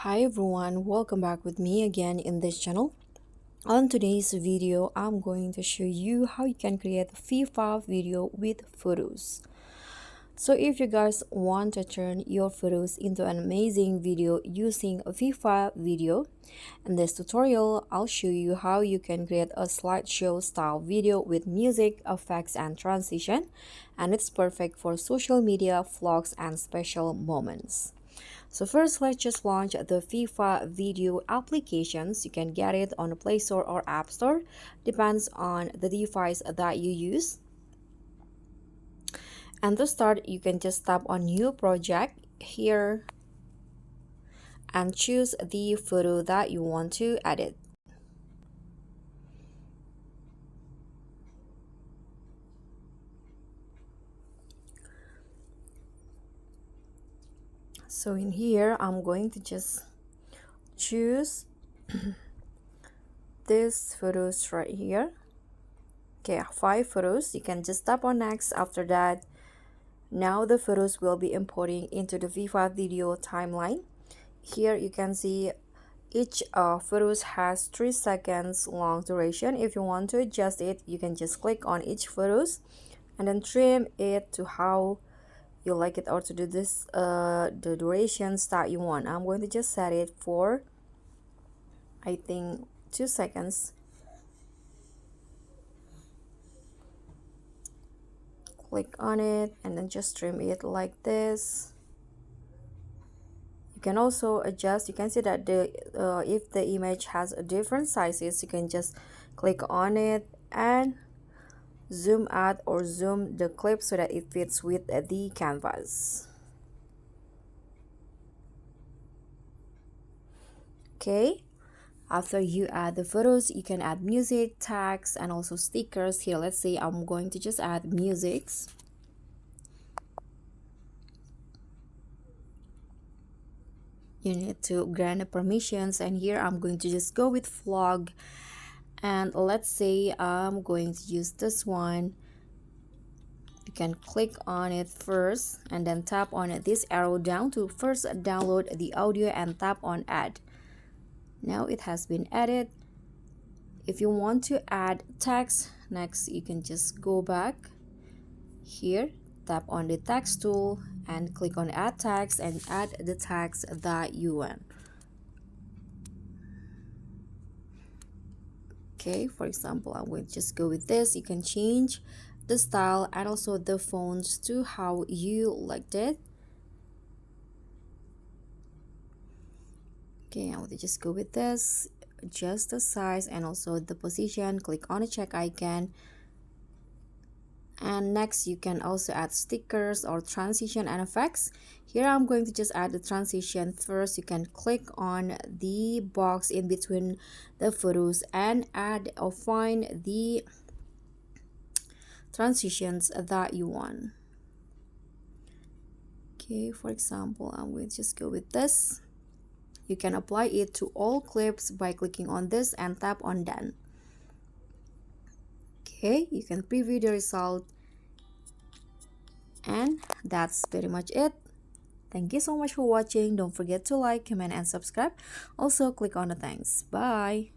Hi everyone, welcome back with me again in this channel. On today's video, I'm going to show you how you can create a Viva video with photos. So if you guys want to turn your photos into an amazing video using a VivaVideo, in this tutorial, I'll show you how you can create a slideshow style video with music, effects, and transition, and it's perfect for social media, vlogs, and special moments. So first, let's just launch the VivaVideo applications. You can get it on the Play Store or App Store. Depends on the device that you use. And to start, you can just tap on New Project here and choose the photo that you want to edit. So in here, I'm going to just choose these photos right here. Okay, 5 photos. You can just tap on next. After that, now the photos will be importing into the VivaVideo timeline. Here you can see each photos has 3 seconds long duration. If you want to adjust it, you can just click on each photos and then trim it to how you like it, or to do this the durations that you want. I'm going to just set it for, I think, 2 seconds. Click on it and then just trim it like this. You can also adjust. You can see that the if the image has different sizes, you can just click on it and zoom out or zoom the clip so that it fits with the canvas. Okay, after you add the photos, you can add music, tags, and also stickers. Here, let's say I'm going to just add musics. You need to grant the permissions, and here I'm going to just go with vlog, and let's say I'm going to use this one. You can click on it first and then tap on this arrow down to first download the audio and tap on add. Now it has been added. If you want to add text next, you can just go back here, tap on the text tool and click on add text and add the text that you want. Okay, for example, I'm going to just go with this. You can change the style and also the fonts to how you liked it. Okay, I want to just go with this, adjust the size and also the position. Click on the check icon, and next you can also add stickers or transition and effects. Here I'm going to just add the transition first. You can click on the box in between the photos and add or find the transitions that you want. Okay, for example, I'm going to just go with this. You can apply it to all clips by clicking on this and tap on done. Okay, you can preview the result, and that's pretty much it. Thank you so much for watching. Don't forget to like, comment, and subscribe. Also, click on the thanks. Bye.